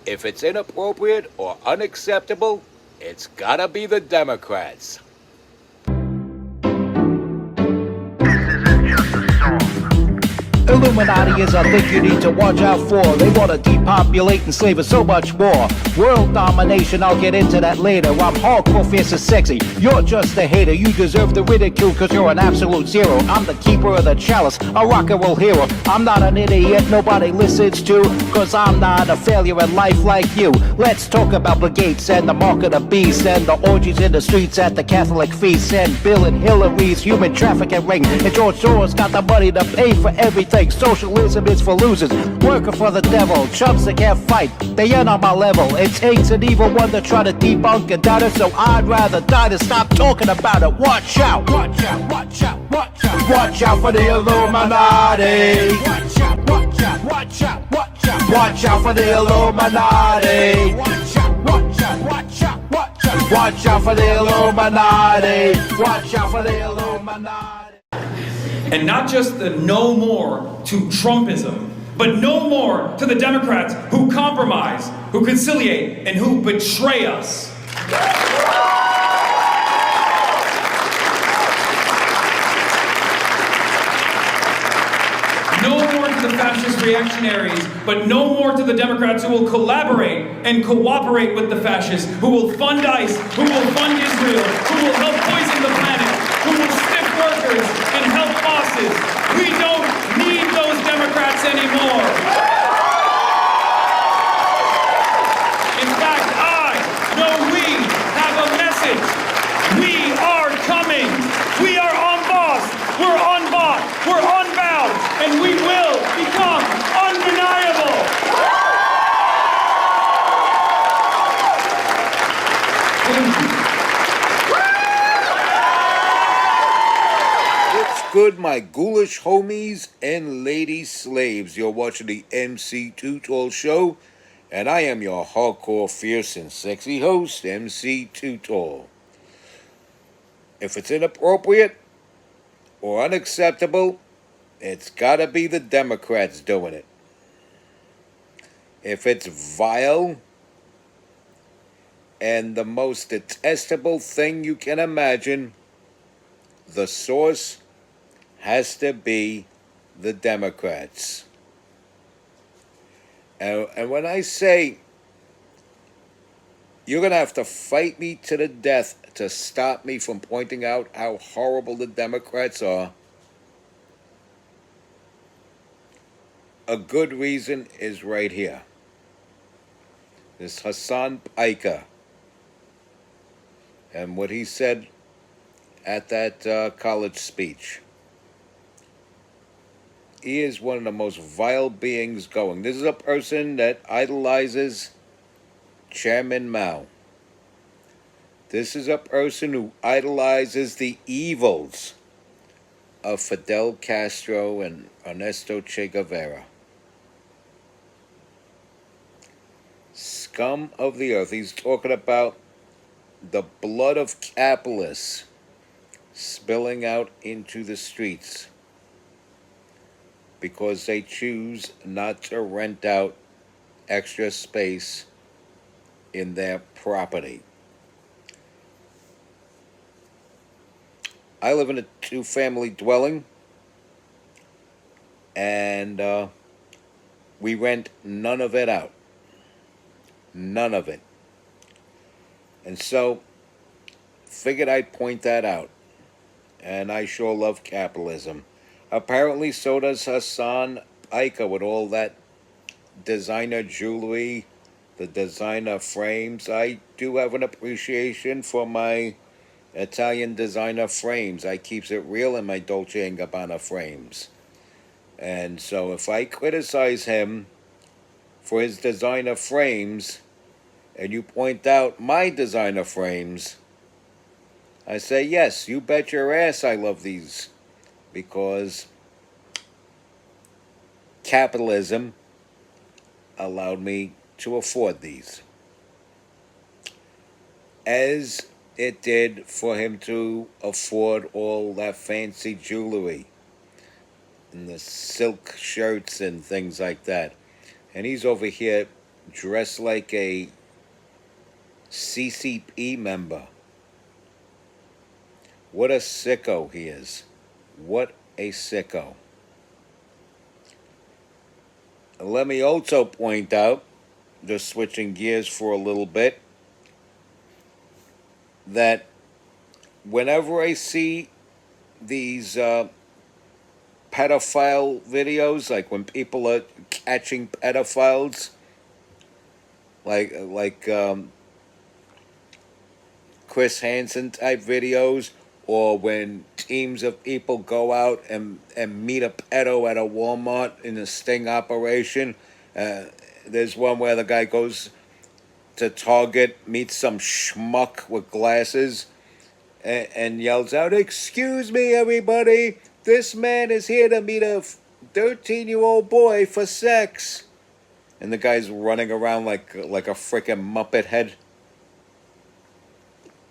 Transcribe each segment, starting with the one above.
If it's inappropriate or unacceptable, it's gotta be the Democrats. Illuminati is a thing you need to watch out for. They want to depopulate and slave us so much more. World domination, I'll get into that later. I'm hardcore, fierce and sexy. You're just a hater. You deserve the ridicule because you're an absolute zero. I'm the keeper of the chalice, a rock and roll hero. I'm not an idiot nobody listens to, because I'm not a failure in life like you. Let's talk about Bill Gates and the mark of the beast and the orgies in the streets at the Catholic feasts and Bill and Hillary's human trafficking ring. And George Soros got the money to pay for everything. Socialism is for losers, working for the devil. Chumps that can't fight, they ain't on my level. It takes an evil one to try to debunk and doubt it, so I'd rather die than stop talking about it. Watch out, watch out, watch out, watch out. Watch out for the Illuminati. Watch out, watch out, watch out, watch out. Watch out for the Illuminati. Watch out, watch out, watch out, watch out. Watch out for the Illuminati. Watch out for the Illuminati. And not just the no more to Trumpism, but no more to the Democrats who compromise, who conciliate, and who betray us. No more to the fascist reactionaries, but no more to the Democrats who will collaborate and cooperate with the fascists, who will fund ICE, who will fund Israel, who will help poison the planet, who will stiff workers and help bosses. We don't need those Democrats anymore. In fact, we have a message. We are coming. We are on boss. We're on bot. We're on bound. And we will become undeniable. Good, my ghoulish homies and lady slaves. You're watching the MC Too Tall Show, and I am your hardcore, fierce, and sexy host, MC Too Tall. If it's inappropriate or unacceptable, it's gotta be the Democrats doing it. If it's vile and the most detestable thing you can imagine, the source has to be the Democrats. And when I say you're going to have to fight me to the death to stop me from pointing out how horrible the Democrats are, a good reason is right here. This Hassan Piker and what he said at that college speech. He is one of the most vile beings going. This is a person that idolizes Chairman Mao. This is a person who idolizes the evils of Fidel Castro and Ernesto Che Guevara. Scum of the earth. He's talking about the blood of capitalists spilling out into the streets because they choose not to rent out extra space in their property. I live in a two-family dwelling, and we rent none of it out. None of it. And so, figured I'd point that out. And I sure love capitalism. Apparently, so does Hassan Piker with all that designer jewelry, the designer frames. I do have an appreciation for my Italian designer frames. I keeps it real in my Dolce & Gabbana frames. And so if I criticize him for his designer frames, and you point out my designer frames, I say, yes, you bet your ass I love these, because capitalism allowed me to afford these, as it did for him to afford all that fancy jewelry and the silk shirts and things like that. And he's over here dressed like a CCP member. What a sicko he is. What a sicko. Let me also point out, just switching gears for a little bit, that whenever I see these pedophile videos, like when people are catching pedophiles, like Chris Hansen type videos, or when teams of people go out and meet a pedo at a Walmart in a sting operation. There's one where the guy goes to Target, meets some schmuck with glasses, and yells out, "Excuse me, everybody, this man is here to meet a 13-year-old boy for sex." And the guy's running around like a freaking Muppet head.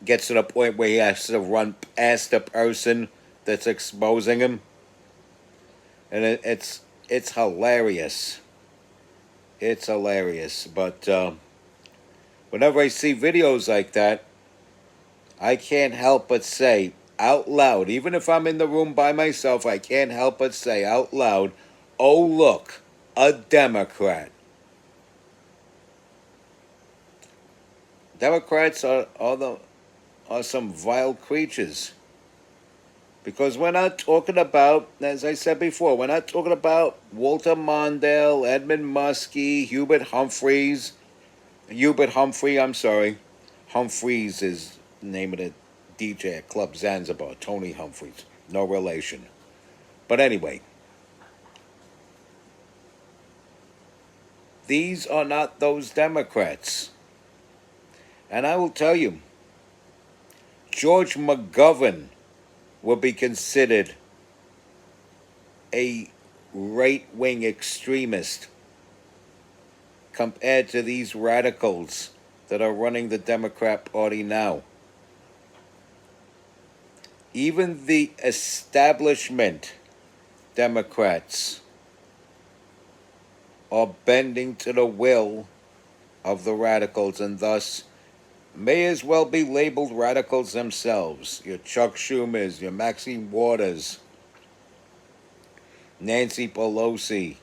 Gets to the point where he has to run past the person that's exposing him. And it's hilarious. It's hilarious. But whenever I see videos like that, I can't help but say out loud, even if I'm in the room by myself, I can't help but say out loud, "Oh, look, a Democrat." Democrats are some vile creatures. Because we're not talking about, as I said before, we're not talking about Walter Mondale, Edmund Muskie, Hubert Humphrey, I'm sorry. Humphreys is the name of the DJ at Club Zanzibar, Tony Humphreys. No relation. But anyway, these are not those Democrats. And I will tell you, George McGovern will be considered a right-wing extremist compared to these radicals that are running the Democrat Party now. Even the establishment Democrats are bending to the will of the radicals, and thus may as well be labeled radicals themselves. Your Chuck Schumers, your Maxine Waters, Nancy Pelosi,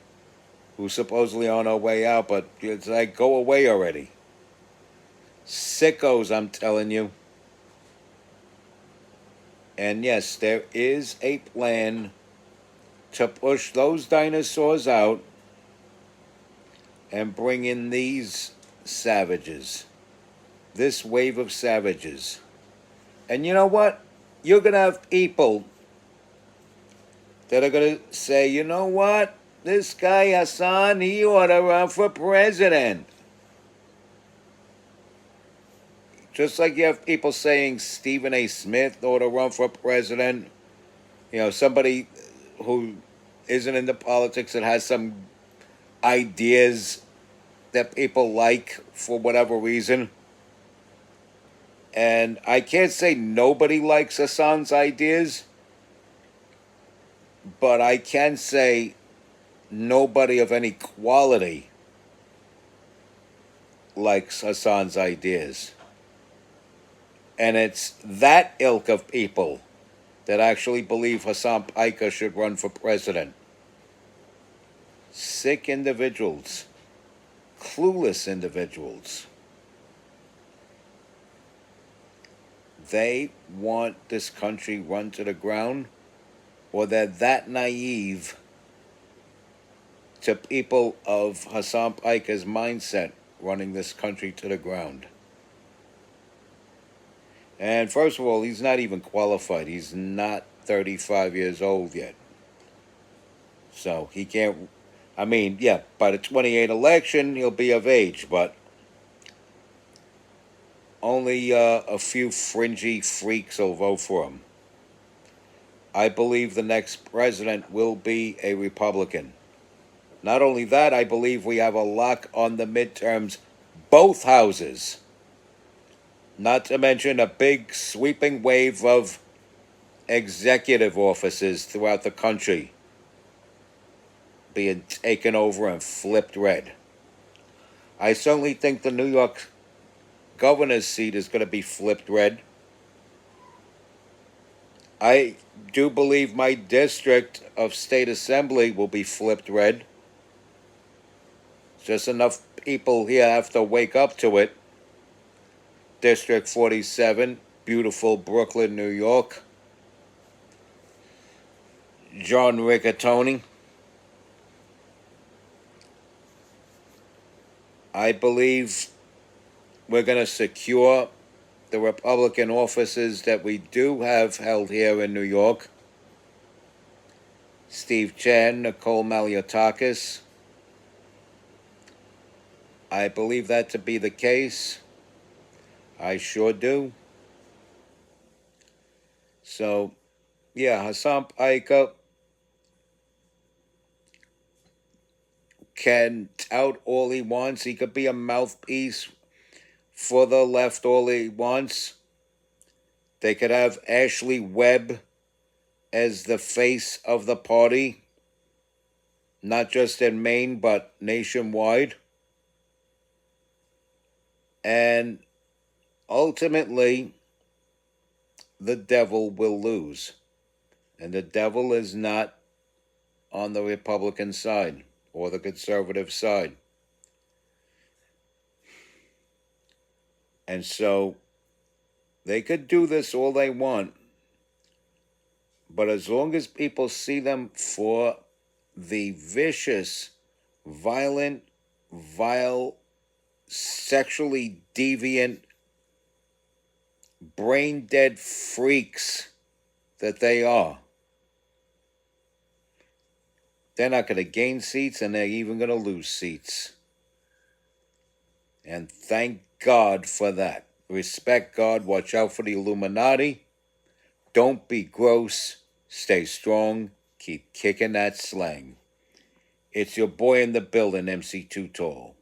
who's supposedly on her way out, but it's like, go away already. Sickos, I'm telling you. And yes, there is a plan to push those dinosaurs out and bring in these savages. This wave of savages. And you know what? You're going to have people that are going to say, you know what? This guy Hassan, he ought to run for president. Just like you have people saying Stephen A. Smith ought to run for president. You know, somebody who isn't into politics that has some ideas that people like for whatever reason. And I can't say nobody likes Hassan's ideas, but I can say nobody of any quality likes Hassan's ideas. And it's that ilk of people that actually believe Hassan Piker should run for president. Sick individuals, clueless individuals. They want this country run to the ground, or they're that naive to people of Hassan Piker's mindset running this country to the ground. And first of all, he's not even qualified. He's not 35 years old yet. So he can't, I mean, yeah, by the 28 election, he'll be of age, but only a few fringy freaks will vote for him. I believe the next president will be a Republican. Not only that, I believe we have a lock on the midterms, both houses. Not to mention a big sweeping wave of executive offices throughout the country being taken over and flipped red. I certainly think the New York governor's seat is going to be flipped red. I do believe my district of state assembly will be flipped red. Just enough people here have to wake up to it. District 47, beautiful Brooklyn, New York. John Rigatoni. I believe we're going to secure the Republican offices that we do have held here in New York. Steve Chan, Nicole Maliotakis. I believe that to be the case. I sure do. So, yeah, Hassan Piker can tout all he wants. He could be a mouthpiece for the left all he wants. They could have Ashley Webb as the face of the party, not just in Maine, but nationwide. And ultimately, the devil will lose. And the devil is not on the Republican side or the conservative side. And so they could do this all they want, but as long as people see them for the vicious, violent, vile, sexually deviant, brain dead freaks that they are, they're not going to gain seats, and they're even going to lose seats. And thank God for that. Respect God. Watch out for the Illuminati. Don't be gross. Stay strong. Keep kicking that slang. It's your boy in the building, MC Too Tall.